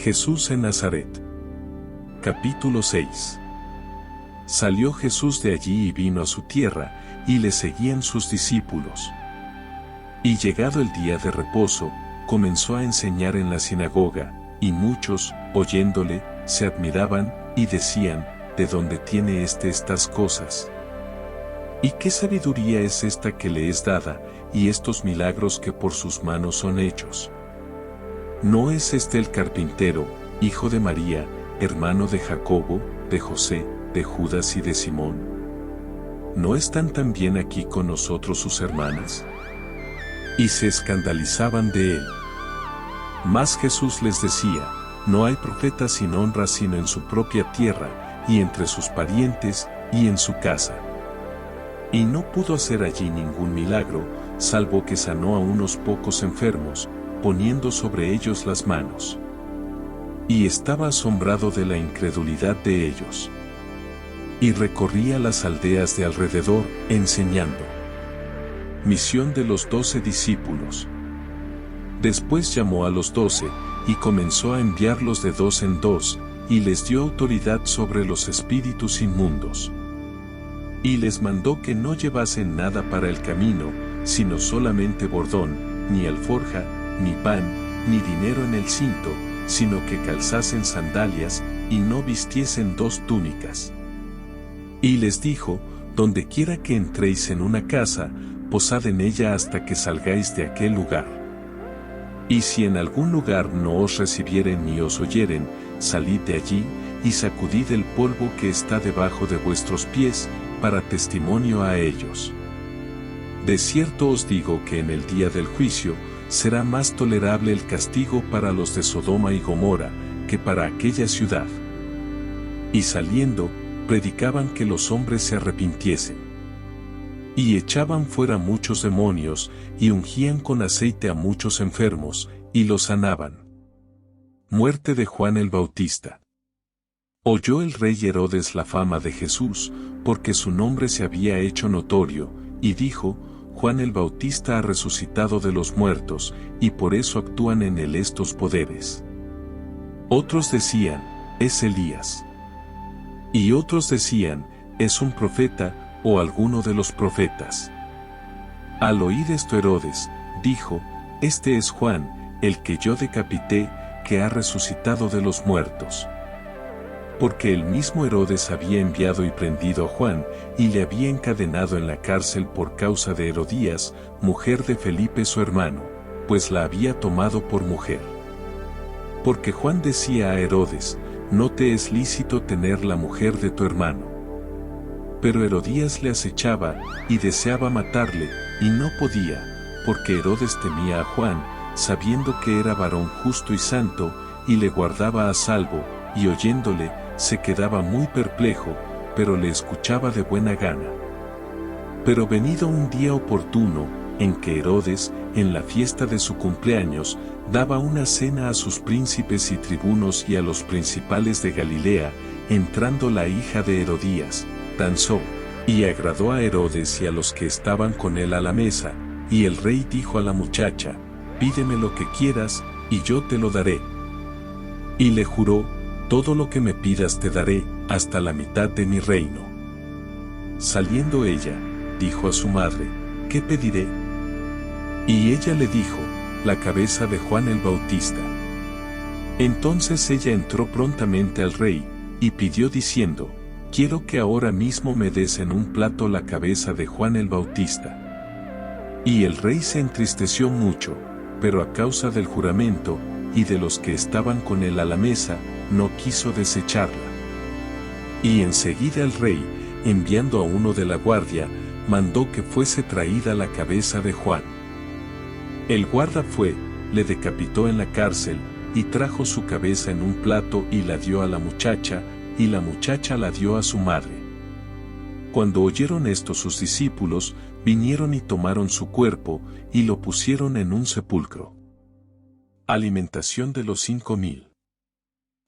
Jesús en Nazaret. Capítulo 6. Salió Jesús de allí y vino a su tierra, y le seguían sus discípulos. Y llegado el día de reposo, comenzó a enseñar en la sinagoga, y muchos, oyéndole, se admiraban, y decían, ¿de dónde tiene estas cosas? ¿Y qué sabiduría es esta que le es dada, y estos milagros que por sus manos son hechos? ¿No es este el carpintero, hijo de María, hermano de Jacobo, de José, de Judas y de Simón? ¿No están también aquí con nosotros sus hermanas? Y se escandalizaban de él. Mas Jesús les decía, no hay profeta sin honra sino en su propia tierra, y entre sus parientes, y en su casa. Y no pudo hacer allí ningún milagro, salvo que sanó a unos pocos enfermos, poniendo sobre ellos las manos. Y estaba asombrado de la incredulidad de ellos. Y recorría las aldeas de alrededor, enseñando. Misión de los 12 discípulos. Después llamó a los 12, y comenzó a enviarlos de 2 en 2, y les dio autoridad sobre los espíritus inmundos. Y les mandó que no llevasen nada para el camino, sino solamente bordón, ni alforja, ni pan, ni dinero en el cinto, sino que calzasen sandalias, y no vistiesen 2 túnicas. Y les dijo, donde quiera que entréis en una casa, posad en ella hasta que salgáis de aquel lugar. Y si en algún lugar no os recibieren ni os oyeren, salid de allí, y sacudid el polvo que está debajo de vuestros pies, para testimonio a ellos. De cierto os digo que en el día del juicio, será más tolerable el castigo para los de Sodoma y Gomorra, que para aquella ciudad. Y saliendo, predicaban que los hombres se arrepintiesen. Y echaban fuera muchos demonios, y ungían con aceite a muchos enfermos, y los sanaban. Muerte de Juan el Bautista. Oyó el rey Herodes la fama de Jesús, porque su nombre se había hecho notorio, y dijo, Juan el Bautista ha resucitado de los muertos, y por eso actúan en él estos poderes. Otros decían, es Elías. Y otros decían, es un profeta, o alguno de los profetas. Al oír esto Herodes, dijo, este es Juan, el que yo decapité, que ha resucitado de los muertos. Porque el mismo Herodes había enviado y prendido a Juan, y le había encadenado en la cárcel por causa de Herodías, mujer de Felipe su hermano, pues la había tomado por mujer. Porque Juan decía a Herodes, no te es lícito tener la mujer de tu hermano. Pero Herodías le acechaba, y deseaba matarle, y no podía, porque Herodes temía a Juan, sabiendo que era varón justo y santo, y le guardaba a salvo, y oyéndole, se quedaba muy perplejo, pero le escuchaba de buena gana. Pero venido un día oportuno, en que Herodes, en la fiesta de su cumpleaños, daba una cena a sus príncipes y tribunos y a los principales de Galilea, entrando la hija de Herodías, danzó, y agradó a Herodes y a los que estaban con él a la mesa, y el rey dijo a la muchacha, pídeme lo que quieras, y yo te lo daré. Y le juró, todo lo que me pidas te daré, hasta la mitad de mi reino. Saliendo ella, dijo a su madre, ¿qué pediré? Y ella le dijo, la cabeza de Juan el Bautista. Entonces ella entró prontamente al rey, y pidió diciendo, quiero que ahora mismo me des en un plato la cabeza de Juan el Bautista. Y el rey se entristeció mucho, pero a causa del juramento, y de los que estaban con él a la mesa, no quiso desecharla. Y enseguida el rey, enviando a uno de la guardia, mandó que fuese traída la cabeza de Juan. El guarda fue, le decapitó en la cárcel, y trajo su cabeza en un plato y la dio a la muchacha, y la muchacha la dio a su madre. Cuando oyeron esto sus discípulos, vinieron y tomaron su cuerpo, y lo pusieron en un sepulcro. Alimentación de los 5000.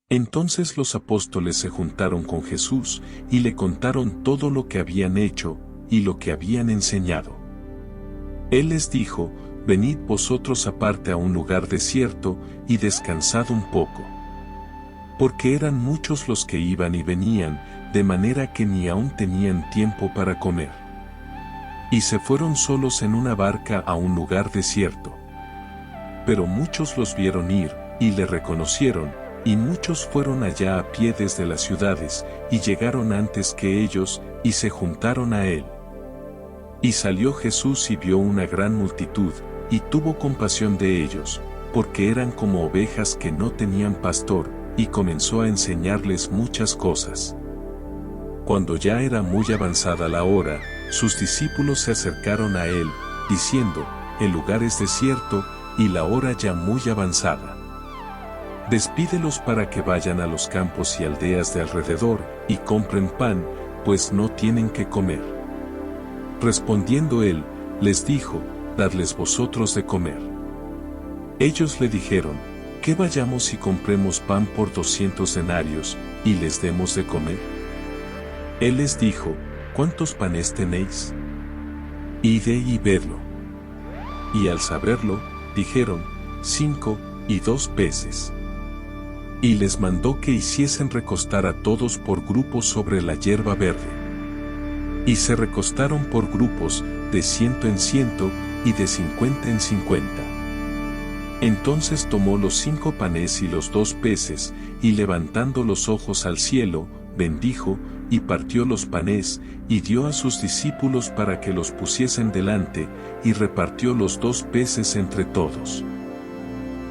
Entonces los apóstoles se juntaron con Jesús, y le contaron todo lo que habían hecho, y lo que habían enseñado. Él les dijo, venid vosotros aparte a un lugar desierto, y descansad un poco. porque eran muchos los que iban y venían, de manera que ni aún tenían tiempo para comer. Y se fueron solos en una barca a un lugar desierto. Pero muchos los vieron ir, y le reconocieron, y muchos fueron allá a pie desde las ciudades, y llegaron antes que ellos, y se juntaron a él. Y salió Jesús y vio una gran multitud, y tuvo compasión de ellos, porque eran como ovejas que no tenían pastor, y comenzó a enseñarles muchas cosas. Cuando ya era muy avanzada la hora, sus discípulos se acercaron a él, diciendo, el lugar es desierto, y la hora ya muy avanzada. Despídelos para que vayan a los campos y aldeas de alrededor, y compren pan, pues no tienen que comer. Respondiendo él, les dijo, dadles vosotros de comer. Ellos le dijeron, ¿qué vayamos y compremos pan por 200 denarios, y les demos de comer? Él les dijo, ¿cuántos panes tenéis? Id y vedlo. Y al saberlo, dijeron, 5 y 2 peces. Y les mandó que hiciesen recostar a todos por grupos sobre la hierba verde. Y se recostaron por grupos, de 100 en 100, y de 50 en 50. Entonces tomó los 5 panes y los 2 peces, y levantando los ojos al cielo, bendijo, y partió los panes, y dio a sus discípulos para que los pusiesen delante, y repartió los 2 peces entre todos.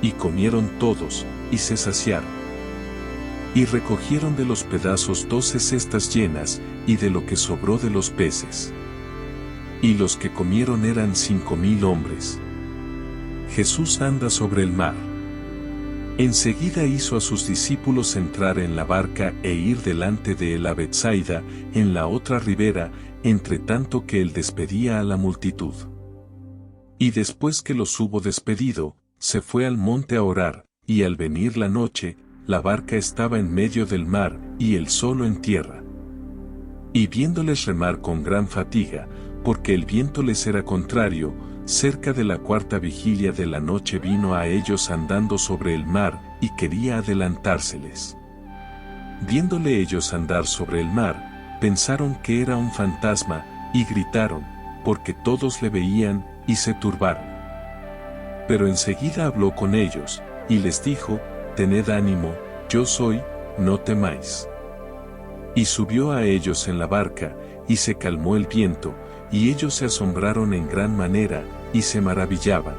Y comieron todos, y se saciaron. Y recogieron de los pedazos 12 cestas llenas, y de lo que sobró de los peces. Y los que comieron eran 5000 hombres. Jesús anda sobre el mar. Enseguida hizo a sus discípulos entrar en la barca e ir delante de él a Betsaida, en la otra ribera, entre tanto que él despedía a la multitud. Y después que los hubo despedido, se fue al monte a orar, y al venir la noche, la barca estaba en medio del mar, y él solo en tierra. Y viéndoles remar con gran fatiga, porque el viento les era contrario, cerca de la 4ª vigilia de la noche vino a ellos andando sobre el mar, y quería adelantárseles. Viéndole ellos andar sobre el mar, pensaron que era un fantasma, y gritaron, porque todos le veían, y se turbaron. Pero enseguida habló con ellos, y les dijo, tened ánimo, yo soy, no temáis. Y subió a ellos en la barca, y se calmó el viento, y ellos se asombraron en gran manera, y se maravillaban.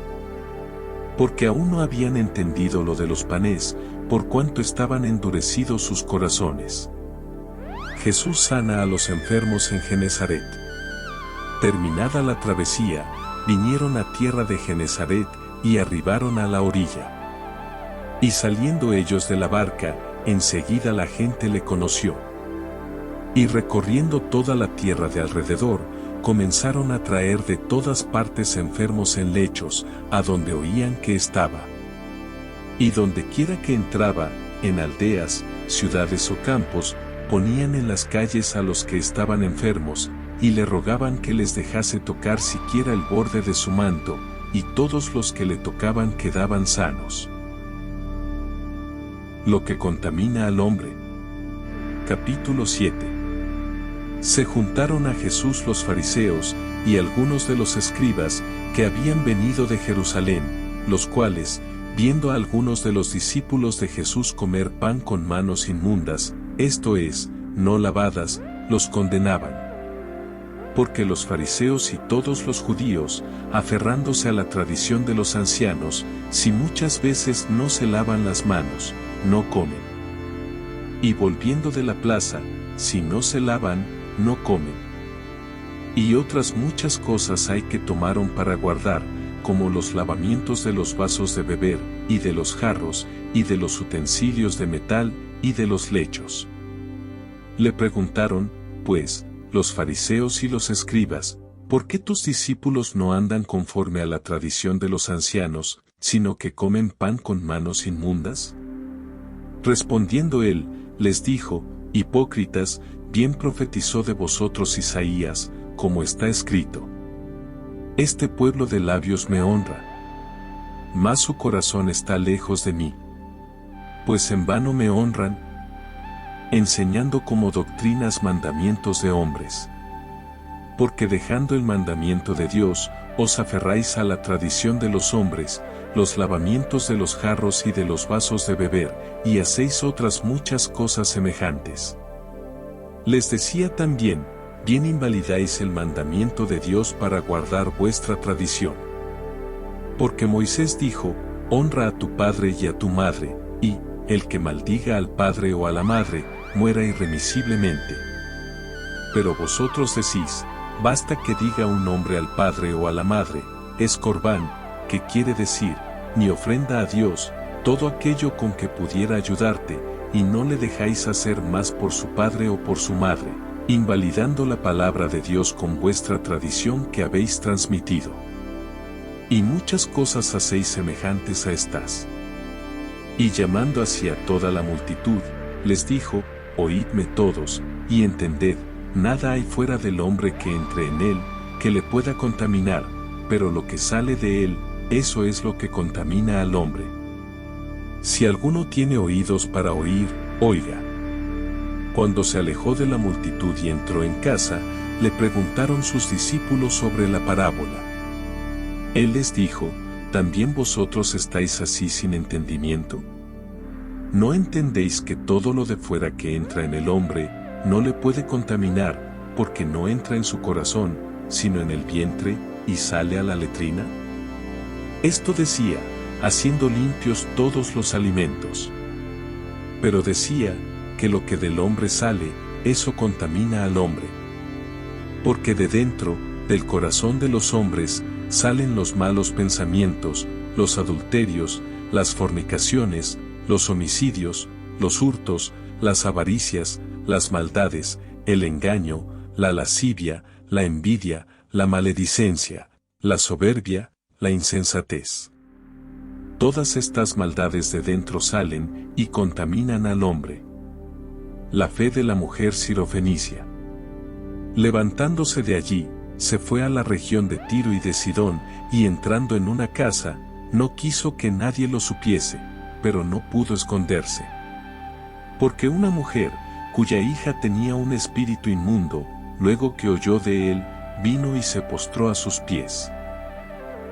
Porque aún no habían entendido lo de los panes, por cuanto estaban endurecidos sus corazones. Jesús sana a los enfermos en Genesaret. Terminada la travesía, vinieron a tierra de Genesaret, y arribaron a la orilla. Y saliendo ellos de la barca, enseguida la gente le conoció. Y recorriendo toda la tierra de alrededor, comenzaron a traer de todas partes enfermos en lechos, a donde oían que estaba. Y donde quiera que entraba, en aldeas, ciudades o campos, ponían en las calles a los que estaban enfermos, y le rogaban que les dejase tocar siquiera el borde de su manto, y todos los que le tocaban quedaban sanos. Lo que contamina al hombre. Capítulo 7. Se juntaron a Jesús los fariseos, y algunos de los escribas, que habían venido de Jerusalén, los cuales, viendo a algunos de los discípulos de Jesús comer pan con manos inmundas, esto es, no lavadas, los condenaban. Porque los fariseos y todos los judíos, aferrándose a la tradición de los ancianos, si muchas veces no se lavan las manos, no comen. Y volviendo de la plaza, si no se lavan, no comen. Y otras muchas cosas hay que tomaron para guardar, como los lavamientos de los vasos de beber, y de los jarros, y de los utensilios de metal, y de los lechos. Le preguntaron, pues, los fariseos y los escribas, ¿por qué tus discípulos no andan conforme a la tradición de los ancianos, sino que comen pan con manos inmundas? Respondiendo él, les dijo, hipócritas, bien profetizó de vosotros Isaías, como está escrito. Este pueblo de labios me honra, mas su corazón está lejos de mí. Pues en vano me honran, enseñando como doctrinas mandamientos de hombres. Porque dejando el mandamiento de Dios, os aferráis a la tradición de los hombres, los lavamientos de los jarros y de los vasos de beber, y hacéis otras muchas cosas semejantes. Les decía también, bien invalidáis el mandamiento de Dios para guardar vuestra tradición. Porque Moisés dijo, honra a tu padre y a tu madre, y, el que maldiga al padre o a la madre, muera irremisiblemente. Pero vosotros decís, basta que diga un hombre al padre o a la madre, es corbán, que quiere decir, mi ofrenda a Dios, todo aquello con que pudiera ayudarte, y no le dejáis hacer más por su padre o por su madre, invalidando la palabra de Dios con vuestra tradición que habéis transmitido. Y muchas cosas hacéis semejantes a estas. Y llamando hacia toda la multitud, les dijo, oídme todos, y entended, nada hay fuera del hombre que entre en él, que le pueda contaminar, pero lo que sale de él, eso es lo que contamina al hombre. Si alguno tiene oídos para oír, oiga. Cuando se alejó de la multitud y entró en casa, le preguntaron sus discípulos sobre la parábola. Él les dijo, ¿también vosotros estáis así sin entendimiento? ¿No entendéis que todo lo de fuera que entra en el hombre, no le puede contaminar, porque no entra en su corazón, sino en el vientre, y sale a la letrina? Esto decía, haciendo limpios todos los alimentos. Pero decía, que lo que del hombre sale, eso contamina al hombre. Porque de dentro, del corazón de los hombres, salen los malos pensamientos, los adulterios, las fornicaciones, los homicidios, los hurtos, las avaricias, las maldades, el engaño, la lascivia, la envidia, la maledicencia, la soberbia, la insensatez. Todas estas maldades de dentro salen y contaminan al hombre. La fe de la mujer sirofenicia. Levantándose de allí, se fue a la región de Tiro y de Sidón, y entrando en una casa, no quiso que nadie lo supiese, pero no pudo esconderse. Porque una mujer, cuya hija tenía un espíritu inmundo, luego que oyó de él, vino y se postró a sus pies.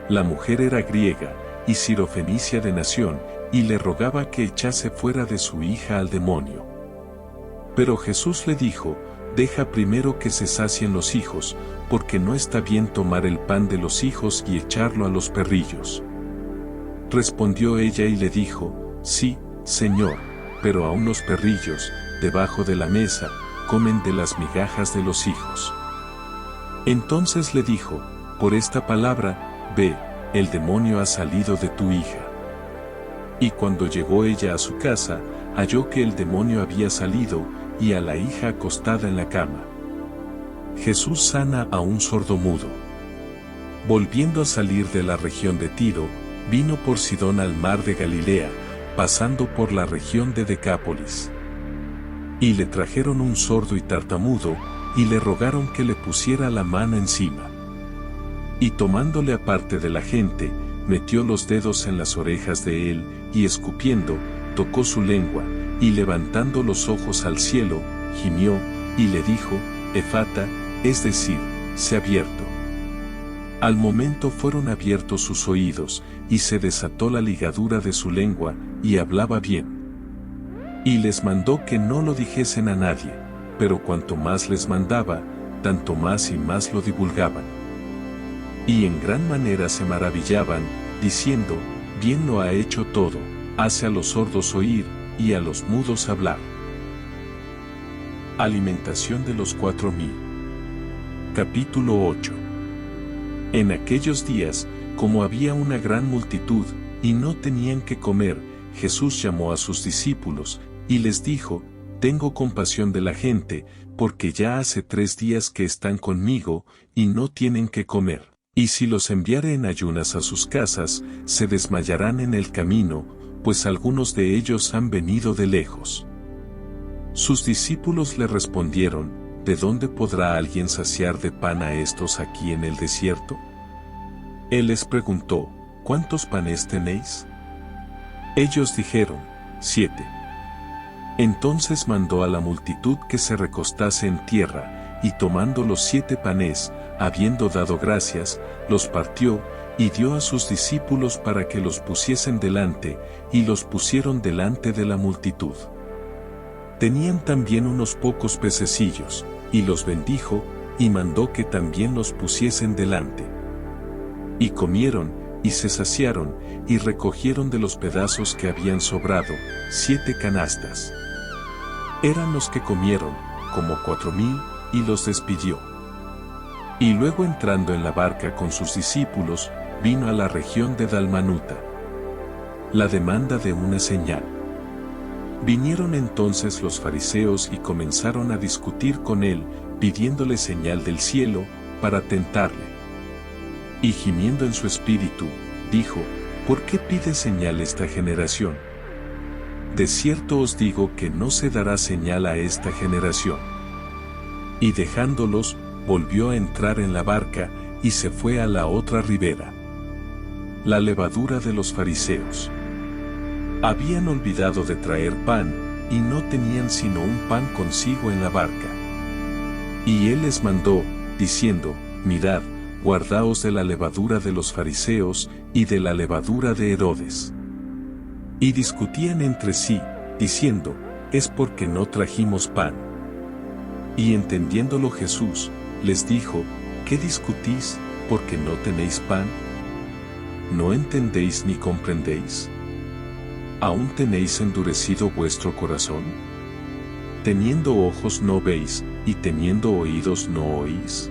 La mujer era griega, y sirofenicia de nación, y le rogaba que echase fuera de su hija al demonio. Pero Jesús le dijo, deja primero que se sacien los hijos, porque no está bien tomar el pan de los hijos y echarlo a los perrillos. Respondió ella y le dijo, sí, Señor, pero aun los perrillos, debajo de la mesa, comen de las migajas de los hijos. Entonces le dijo, por esta palabra, ve, el demonio ha salido de tu hija. Y cuando llegó ella a su casa, halló que el demonio había salido, y a la hija acostada en la cama. Jesús sana a un sordomudo. Volviendo a salir de la región de Tiro, vino por Sidón al mar de Galilea, pasando por la región de Decápolis. Y le trajeron un sordo y tartamudo, y le rogaron que le pusiera la mano encima. Y tomándole aparte de la gente, metió los dedos en las orejas de él, y escupiendo, tocó su lengua, y levantando los ojos al cielo, gimió, y le dijo, Efata, es decir, sé abierto. Al momento fueron abiertos sus oídos, y se desató la ligadura de su lengua, y hablaba bien. Y les mandó que no lo dijesen a nadie, pero cuanto más les mandaba, tanto más y más lo divulgaban. Y en gran manera se maravillaban, diciendo, bien lo ha hecho todo, hace a los sordos oír, y a los mudos hablar. Alimentación de los 4,000. Capítulo 8. En aquellos días, como había una gran multitud, y no tenían que comer, Jesús llamó a sus discípulos, y les dijo, tengo compasión de la gente, porque ya hace 3 días que están conmigo, y no tienen que comer. Y si los enviare en ayunas a sus casas, se desmayarán en el camino, pues algunos de ellos han venido de lejos. Sus discípulos le respondieron, ¿de dónde podrá alguien saciar de pan a estos aquí en el desierto? Él les preguntó, ¿cuántos panes tenéis? Ellos dijeron, 7. Entonces mandó a la multitud que se recostase en tierra, y tomando los 7 panes, habiendo dado gracias, los partió, y dio a sus discípulos para que los pusiesen delante, y los pusieron delante de la multitud. Tenían también unos pocos pececillos, y los bendijo, y mandó que también los pusiesen delante. Y comieron, y se saciaron, y recogieron de los pedazos que habían sobrado, 7 canastas. Eran los que comieron, como 4,000, y los despidió. Y luego entrando en la barca con sus discípulos, vino a la región de Dalmanuta. La demanda de una señal. Vinieron entonces los fariseos y comenzaron a discutir con él, pidiéndole señal del cielo, para tentarle. Y gimiendo en su espíritu, dijo: ¿Por qué pide señal esta generación? De cierto os digo que no se dará señal a esta generación. Y dejándolos, volvió a entrar en la barca, y se fue a la otra ribera. La levadura de los fariseos. Habían olvidado de traer pan, y no tenían sino un pan consigo en la barca. Y él les mandó, diciendo: Mirad, guardaos de la levadura de los fariseos, y de la levadura de Herodes. Y discutían entre sí, diciendo: es porque no trajimos pan. Y entendiéndolo Jesús, les dijo: ¿qué discutís, porque no tenéis pan? ¿No entendéis ni comprendéis? ¿Aún tenéis endurecido vuestro corazón? Teniendo ojos no veis, y teniendo oídos no oís.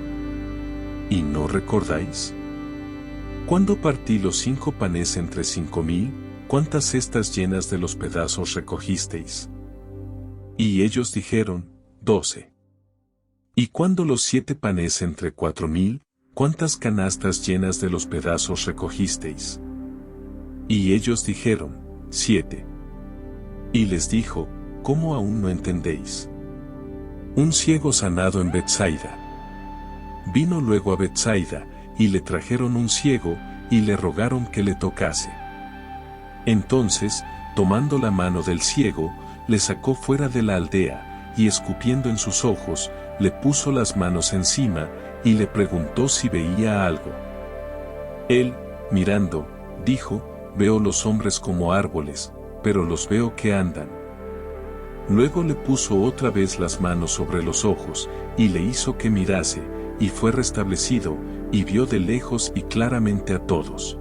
¿Y no recordáis? ¿Cuándo partí los 5 panes entre 5,000, cuántas cestas llenas de los pedazos recogisteis? Y ellos dijeron: 12. ¿Y cuándo los 7 panes entre 4,000, cuántas canastas llenas de los pedazos recogisteis? Y ellos dijeron: 7. Y les dijo: ¿cómo aún no entendéis? Un ciego sanado en Betsaida. Vino luego a Betsaida, y le trajeron un ciego, y le rogaron que le tocase. Entonces, tomando la mano del ciego, le sacó fuera de la aldea, y escupiendo en sus ojos, le puso las manos encima, y le preguntó si veía algo. Él, mirando, dijo: veo los hombres como árboles, pero los veo que andan. Luego le puso otra vez las manos sobre los ojos, y le hizo que mirase, y fue restablecido, y vio de lejos y claramente a todos.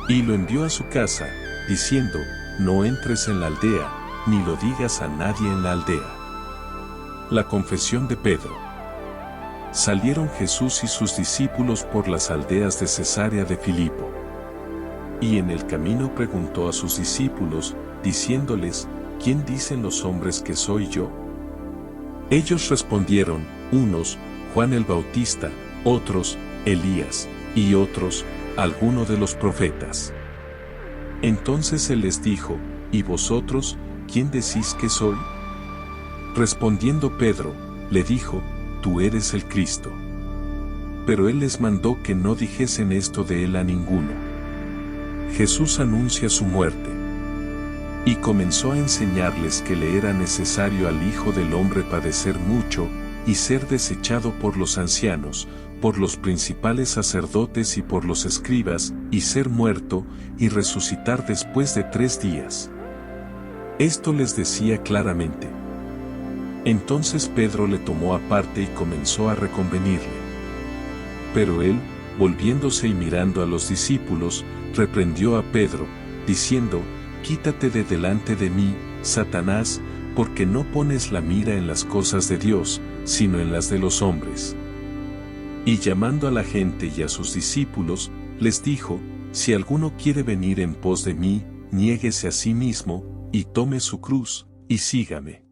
Y lo envió a su casa, diciendo: no entres en la aldea, ni lo digas a nadie en la aldea. La confesión de Pedro. Salieron Jesús y sus discípulos por las aldeas de Cesarea de Filipo. Y en el camino preguntó a sus discípulos, diciéndoles: ¿quién dicen los hombres que soy yo? Ellos respondieron: unos, Juan el Bautista, otros, Elías, y otros, alguno de los profetas. Entonces él les dijo: ¿y vosotros, quién decís que soy? Respondiendo Pedro, le dijo: tú eres el Cristo. Pero él les mandó que no dijesen esto de él a ninguno. Jesús anuncia su muerte. Y comenzó a enseñarles que le era necesario al Hijo del Hombre padecer mucho, y ser desechado por los ancianos, por los principales sacerdotes y por los escribas, y ser muerto, y resucitar después de 3 días. Esto les decía claramente. Entonces Pedro le tomó aparte y comenzó a reconvenirle. Pero él, volviéndose y mirando a los discípulos, reprendió a Pedro, diciendo: quítate de delante de mí, Satanás, porque no pones la mira en las cosas de Dios, sino en las de los hombres. Y llamando a la gente y a sus discípulos, les dijo: si alguno quiere venir en pos de mí, niéguese a sí mismo, y tome su cruz, y sígame.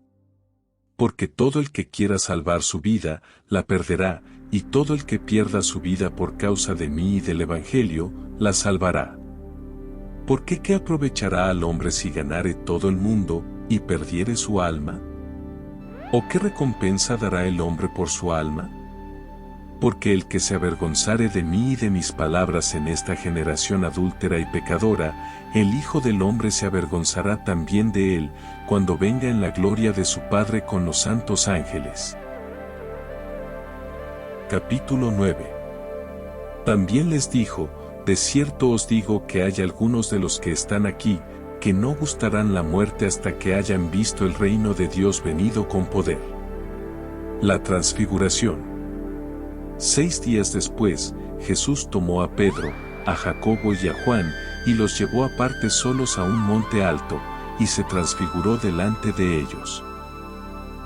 Porque todo el que quiera salvar su vida, la perderá, y todo el que pierda su vida por causa de mí y del Evangelio, la salvará. ¿Por qué aprovechará al hombre si ganare todo el mundo, y perdiere su alma? ¿O qué recompensa dará el hombre por su alma? Porque el que se avergonzare de mí y de mis palabras en esta generación adúltera y pecadora, el Hijo del Hombre se avergonzará también de él, cuando venga en la gloria de su Padre con los santos ángeles. Capítulo 9. También les dijo: de cierto os digo que hay algunos de los que están aquí, que no gustarán la muerte hasta que hayan visto el reino de Dios venido con poder. La transfiguración. 6 días después, Jesús tomó a Pedro, a Jacobo y a Juan, y los llevó aparte solos a un monte alto, y se transfiguró delante de ellos.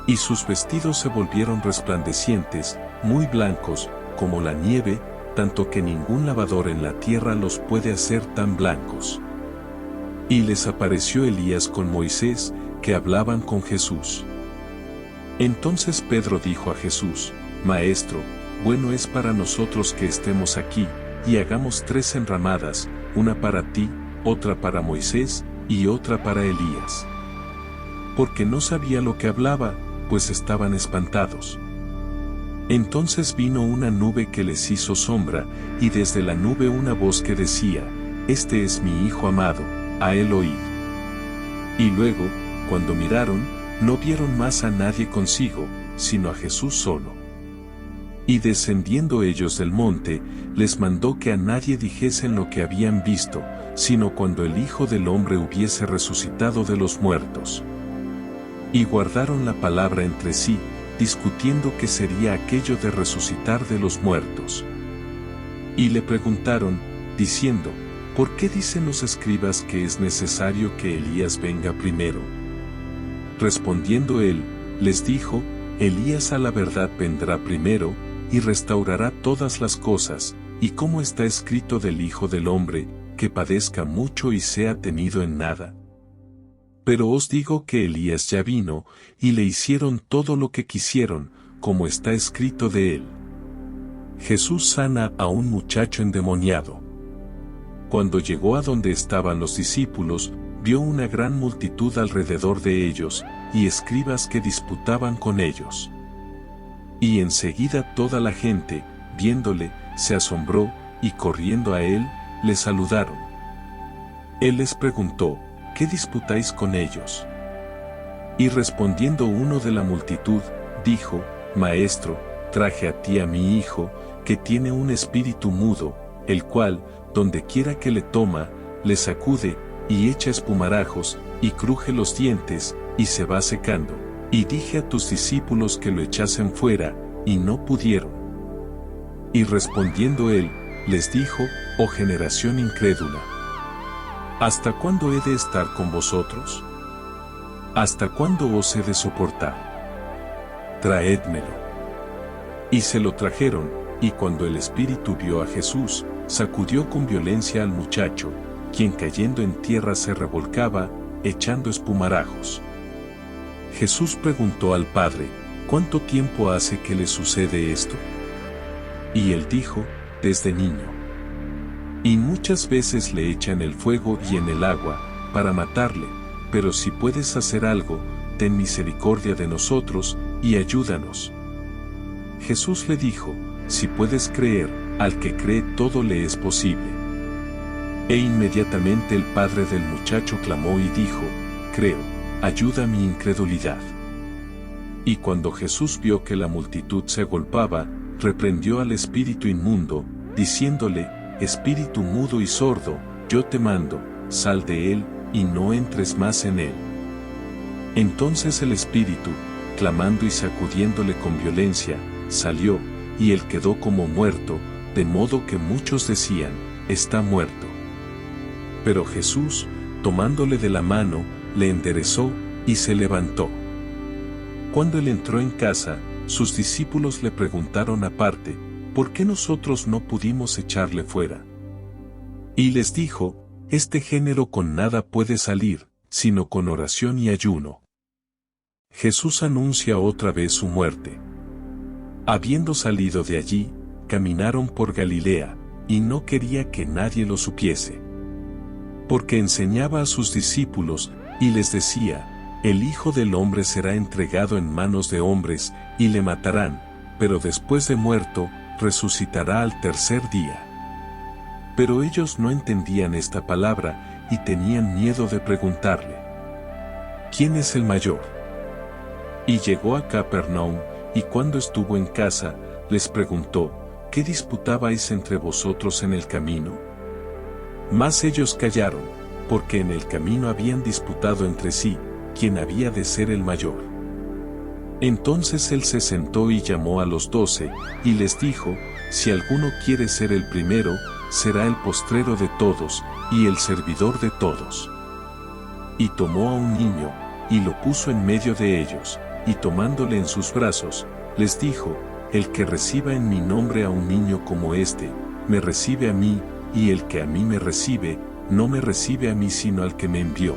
Y sus vestidos se volvieron resplandecientes, muy blancos, como la nieve, tanto que ningún lavador en la tierra los puede hacer tan blancos. Y les apareció Elías con Moisés, que hablaban con Jesús. Entonces Pedro dijo a Jesús: Maestro, bueno es para nosotros que estemos aquí, y hagamos 3 enramadas, una para ti, otra para Moisés, y otra para Elías. Porque no sabía lo que hablaba, pues estaban espantados. Entonces vino una nube que les hizo sombra, y desde la nube una voz que decía: Este es mi Hijo amado, a él oíd. Y luego, cuando miraron, no vieron más a nadie consigo, sino a Jesús solo. Y descendiendo ellos del monte, les mandó que a nadie dijesen lo que habían visto, sino cuando el Hijo del Hombre hubiese resucitado de los muertos. Y guardaron la palabra entre sí, discutiendo qué sería aquello de resucitar de los muertos. Y le preguntaron, diciendo: ¿por qué dicen los escribas que es necesario que Elías venga primero? Respondiendo él, les dijo: Elías a la verdad vendrá primero, y restaurará todas las cosas, y como está escrito del Hijo del Hombre, que padezca mucho y sea tenido en nada. Pero os digo que Elías ya vino, y le hicieron todo lo que quisieron, como está escrito de él. Jesús sana a un muchacho endemoniado. Cuando llegó a donde estaban los discípulos, vio una gran multitud alrededor de ellos, y escribas que disputaban con ellos. Y enseguida toda la gente, viéndole, se asombró, y corriendo a él, le saludaron. Él les preguntó: ¿qué disputáis con ellos? Y respondiendo uno de la multitud, dijo: Maestro, traje a ti a mi hijo, que tiene un espíritu mudo, el cual, donde quiera que le toma, le sacude, y echa espumarajos, y cruje los dientes, y se va secando. Y dije a tus discípulos que lo echasen fuera, y no pudieron. Y respondiendo él, les dijo: oh generación incrédula, ¿hasta cuándo he de estar con vosotros? ¿Hasta cuándo os he de soportar? Traédmelo. Y se lo trajeron, y cuando el espíritu vio a Jesús, sacudió con violencia al muchacho, quien cayendo en tierra se revolcaba, echando espumarajos. Jesús preguntó al padre: ¿cuánto tiempo hace que le sucede esto? Y él dijo: desde niño. Y muchas veces le echan el fuego y en el agua, para matarle, pero si puedes hacer algo, ten misericordia de nosotros, y ayúdanos. Jesús le dijo: si puedes creer, al que cree todo le es posible. E inmediatamente el padre del muchacho clamó y dijo: creo, ayuda mi incredulidad. Y cuando Jesús vio que la multitud se agolpaba, reprendió al espíritu inmundo, diciéndole: espíritu mudo y sordo, yo te mando, sal de él, y no entres más en él. Entonces el espíritu, clamando y sacudiéndole con violencia, salió, y él quedó como muerto, de modo que muchos decían: está muerto. Pero Jesús, tomándole de la mano, le enderezó, y se levantó. Cuando él entró en casa, sus discípulos le preguntaron aparte: ¿por qué nosotros no pudimos echarle fuera? Y les dijo: este género con nada puede salir, sino con oración y ayuno. Jesús anuncia otra vez su muerte. Habiendo salido de allí, caminaron por Galilea, y no quería que nadie lo supiese. Porque enseñaba a sus discípulos, y les decía: el Hijo del Hombre será entregado en manos de hombres, y le matarán, pero después de muerto, resucitará al tercer día. Pero ellos no entendían esta palabra y tenían miedo de preguntarle: ¿quién es el mayor? Y llegó a Capernaum, y cuando estuvo en casa, les preguntó: ¿qué disputabais entre vosotros en el camino? Mas ellos callaron, porque en el camino habían disputado entre sí, quién había de ser el mayor. Entonces él se sentó y llamó a los 12, y les dijo: si alguno quiere ser el primero, será el postrero de todos, y el servidor de todos. Y tomó a un niño, y lo puso en medio de ellos, y tomándole en sus brazos, les dijo: el que reciba en mi nombre a un niño como este, me recibe a mí, y el que a mí me recibe, no me recibe a mí sino al que me envió.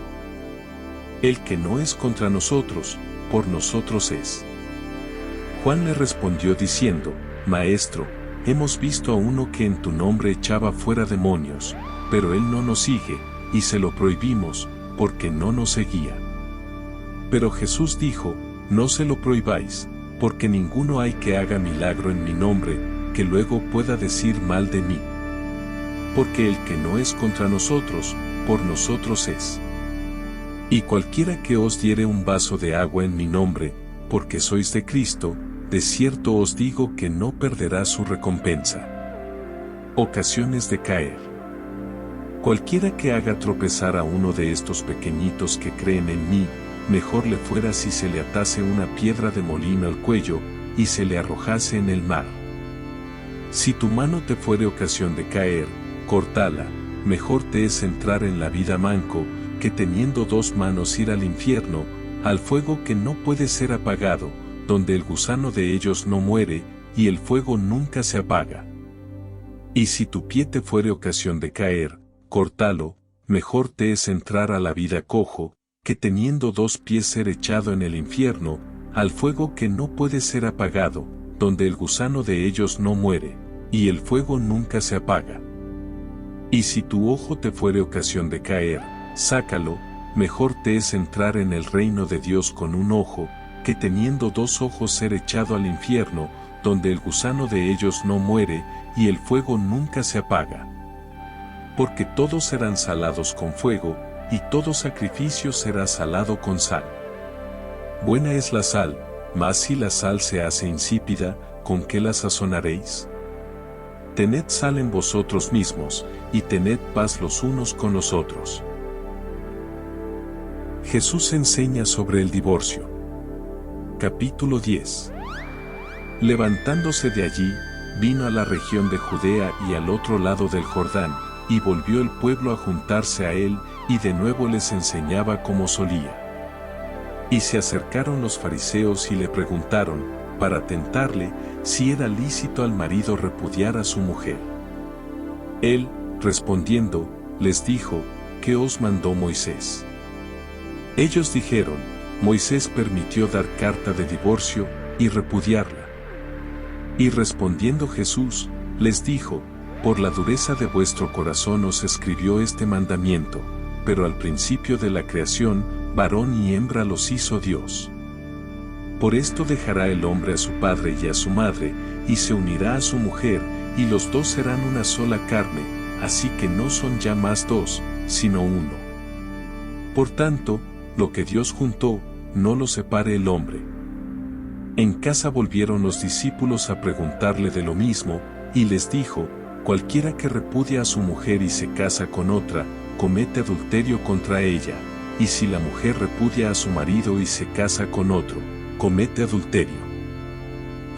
El que no es contra nosotros, por nosotros es. Juan le respondió diciendo: Maestro, hemos visto a uno que en tu nombre echaba fuera demonios, pero él no nos sigue, y se lo prohibimos, porque no nos seguía. Pero Jesús dijo: no se lo prohibáis, porque ninguno hay que haga milagro en mi nombre, que luego pueda decir mal de mí. Porque el que no es contra nosotros, por nosotros es. Y cualquiera que os diere un vaso de agua en mi nombre, porque sois de Cristo, de cierto os digo que no perderá su recompensa. Ocasiones de caer. Cualquiera que haga tropezar a uno de estos pequeñitos que creen en mí, mejor le fuera si se le atase una piedra de molino al cuello, y se le arrojase en el mar. Si tu mano te fuere ocasión de caer, córtala, mejor te es entrar en la vida manco, que teniendo 2 manos ir al infierno, al fuego que no puede ser apagado, donde el gusano de ellos no muere, y el fuego nunca se apaga. Y si tu pie te fuere ocasión de caer, córtalo, mejor te es entrar a la vida cojo, que teniendo 2 pies ser echado en el infierno, al fuego que no puede ser apagado, donde el gusano de ellos no muere, y el fuego nunca se apaga. Y si tu ojo te fuere ocasión de caer, sácalo, mejor te es entrar en el reino de Dios con un ojo, que teniendo 2 ojos ser echado al infierno, donde el gusano de ellos no muere, y el fuego nunca se apaga. Porque todos serán salados con fuego, y todo sacrificio será salado con sal. Buena es la sal, mas si la sal se hace insípida, ¿con qué la sazonaréis? Tened sal en vosotros mismos, y tened paz los unos con los otros. Jesús enseña sobre el divorcio. Capítulo 10. Levantándose de allí, vino a la región de Judea y al otro lado del Jordán, y volvió el pueblo a juntarse a él, y de nuevo les enseñaba como solía. Y se acercaron los fariseos y le preguntaron, para tentarle, si era lícito al marido repudiar a su mujer. Él, respondiendo, les dijo: ¿qué os mandó Moisés? Ellos dijeron: Moisés permitió dar carta de divorcio, y repudiarla. Y respondiendo Jesús, les dijo: por la dureza de vuestro corazón os escribió este mandamiento, pero al principio de la creación, varón y hembra los hizo Dios. Por esto dejará el hombre a su padre y a su madre, y se unirá a su mujer, y los 2 serán una sola carne, así que no son ya más 2, sino uno. Por tanto, lo que Dios juntó, no lo separe el hombre. En casa volvieron los discípulos a preguntarle de lo mismo, y les dijo: cualquiera que repudia a su mujer y se casa con otra, comete adulterio contra ella, y si la mujer repudia a su marido y se casa con otro, comete adulterio.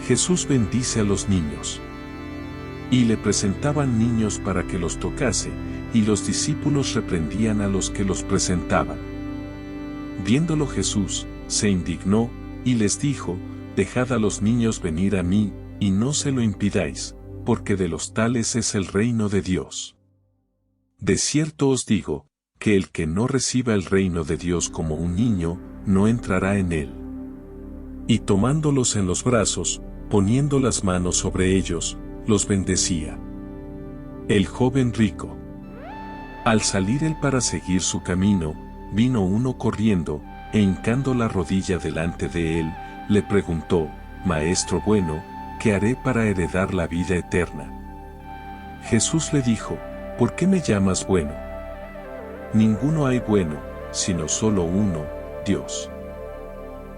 Jesús bendice a los niños. Y le presentaban niños para que los tocase, y los discípulos reprendían a los que los presentaban. Viéndolo Jesús, se indignó, y les dijo: dejad a los niños venir a mí, y no se lo impidáis, porque de los tales es el reino de Dios. De cierto os digo, que el que no reciba el reino de Dios como un niño, no entrará en él. Y tomándolos en los brazos, poniendo las manos sobre ellos, los bendecía. El joven rico. Al salir él para seguir su camino, vino uno corriendo, e hincando la rodilla delante de él, le preguntó: Maestro bueno, ¿qué haré para heredar la vida eterna? Jesús le dijo, ¿por qué me llamas bueno? Ninguno hay bueno, sino solo uno, Dios.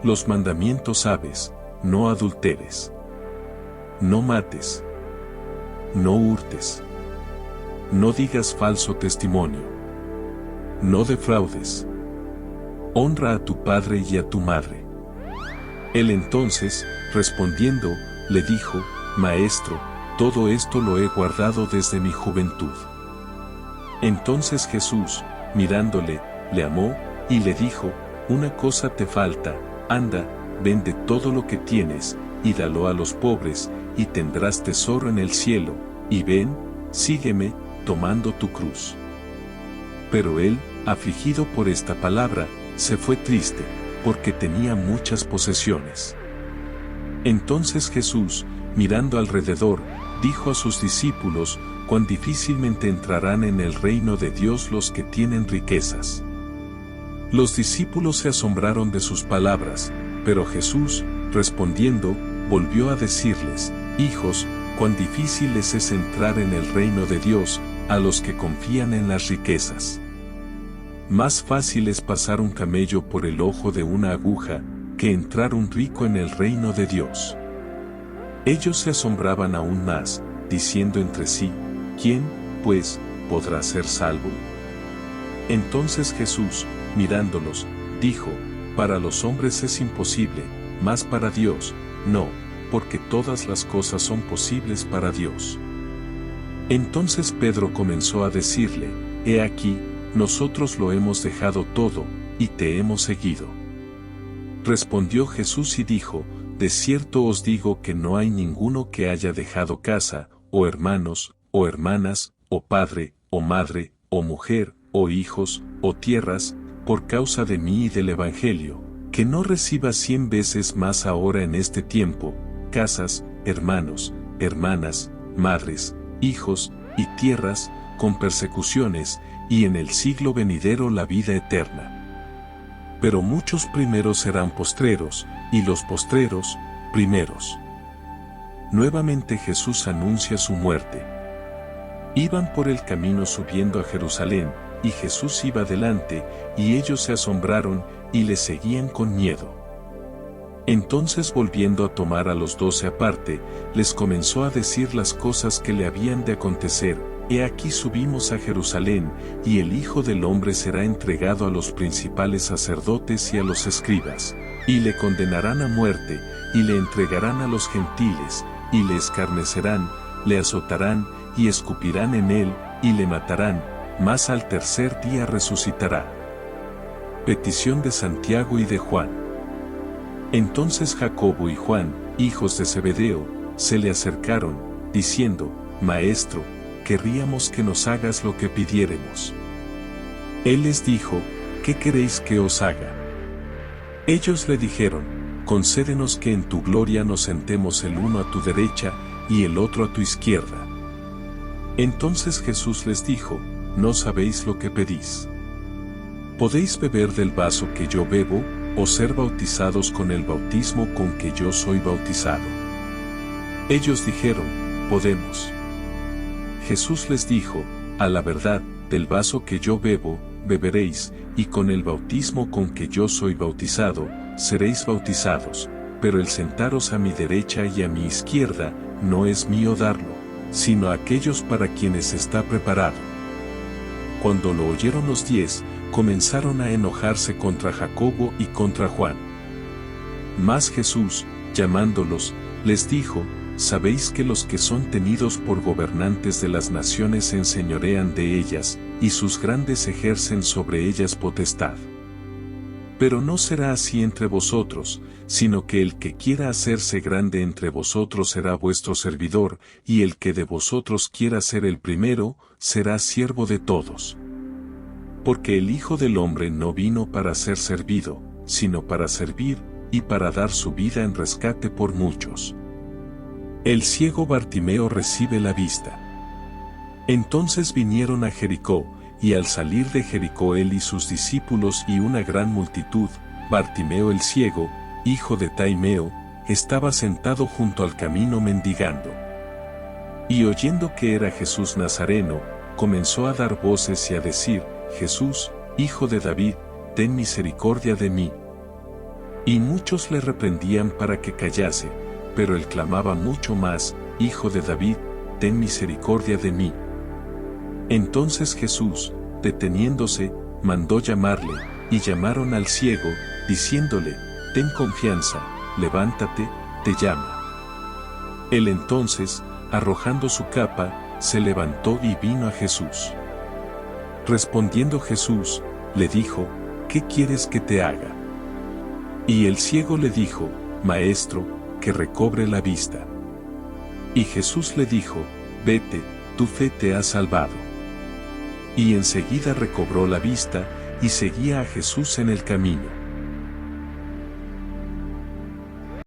Los mandamientos sabes: no adulteres, no mates, no hurtes, no digas falso testimonio, no defraudes, honra a tu padre y a tu madre. Él entonces, respondiendo, le dijo, Maestro, todo esto lo he guardado desde mi juventud. Entonces Jesús, mirándole, le amó, y le dijo, una cosa te falta, anda, vende todo lo que tienes, y dalo a los pobres, y tendrás tesoro en el cielo, y ven, sígueme, tomando tu cruz. Pero él, afligido por esta palabra, se fue triste, porque tenía muchas posesiones. Entonces Jesús, mirando alrededor, dijo a sus discípulos, cuán difícilmente entrarán en el reino de Dios los que tienen riquezas. Los discípulos se asombraron de sus palabras, pero Jesús, respondiendo, volvió a decirles, hijos, cuán difícil les es entrar en el reino de Dios, a los que confían en las riquezas. Más fácil es pasar un camello por el ojo de una aguja, que entrar un rico en el reino de Dios. Ellos se asombraban aún más, diciendo entre sí, ¿quién, pues, podrá ser salvo? Entonces Jesús, mirándolos, dijo, para los hombres es imposible, mas para Dios, no, porque todas las cosas son posibles para Dios. Entonces Pedro comenzó a decirle, he aquí, nosotros lo hemos dejado todo, y te hemos seguido. Respondió Jesús y dijo, de cierto os digo que no hay ninguno que haya dejado casa, o hermanos, o hermanas, o padre, o madre, o mujer, o hijos, o tierras, por causa de mí y del Evangelio, que no reciba 100 veces más ahora en este tiempo, casas, hermanos, hermanas, madres, hijos, y tierras, con persecuciones, y en el siglo venidero la vida eterna. Pero muchos primeros serán postreros, y los postreros, primeros. Nuevamente Jesús anuncia su muerte. Iban por el camino subiendo a Jerusalén, y Jesús iba delante, y ellos se asombraron, y le seguían con miedo. Entonces volviendo a tomar a los 12 aparte, les comenzó a decir las cosas que le habían de acontecer. He aquí subimos a Jerusalén, y el Hijo del Hombre será entregado a los principales sacerdotes y a los escribas, y le condenarán a muerte, y le entregarán a los gentiles, y le escarnecerán, le azotarán, y escupirán en él, y le matarán, mas al tercer día resucitará. Petición de Santiago y de Juan. Entonces Jacobo y Juan, hijos de Zebedeo, se le acercaron, diciendo, Maestro, querríamos que nos hagas lo que pidiéremos. Él les dijo, ¿qué queréis que os haga? Ellos le dijeron, concédenos que en tu gloria nos sentemos el uno a tu derecha, y el otro a tu izquierda. Entonces Jesús les dijo, no sabéis lo que pedís. ¿Podéis beber del vaso que yo bebo, o ser bautizados con el bautismo con que yo soy bautizado? Ellos dijeron, podemos. Jesús les dijo, a la verdad, del vaso que yo bebo, beberéis, y con el bautismo con que yo soy bautizado, seréis bautizados, pero el sentaros a mi derecha y a mi izquierda, no es mío darlo, sino a aquellos para quienes está preparado. Cuando lo oyeron los 10, comenzaron a enojarse contra Jacobo y contra Juan. Mas Jesús, llamándolos, les dijo, sabéis que los que son tenidos por gobernantes de las naciones se enseñorean de ellas, y sus grandes ejercen sobre ellas potestad. Pero no será así entre vosotros, sino que el que quiera hacerse grande entre vosotros será vuestro servidor, y el que de vosotros quiera ser el primero, será siervo de todos. Porque el Hijo del Hombre no vino para ser servido, sino para servir, y para dar su vida en rescate por muchos. El ciego Bartimeo recibe la vista. Entonces vinieron a Jericó, y al salir de Jericó él y sus discípulos y una gran multitud, Bartimeo el ciego, hijo de Taimeo, estaba sentado junto al camino mendigando. Y oyendo que era Jesús Nazareno, comenzó a dar voces y a decir: Jesús, Hijo de David, ten misericordia de mí. Y muchos le reprendían para que callase, pero él clamaba mucho más: Hijo de David, ten misericordia de mí. Entonces Jesús, deteniéndose, mandó llamarle, y llamaron al ciego, diciéndole: ten confianza, levántate, te llama. Él entonces, arrojando su capa, se levantó y vino a Jesús. Respondiendo Jesús, le dijo: ¿qué quieres que te haga? Y el ciego le dijo: Maestro, que recobre la vista. Y Jesús le dijo: vete, tu fe te ha salvado. Y enseguida recobró la vista, y seguía a Jesús en el camino.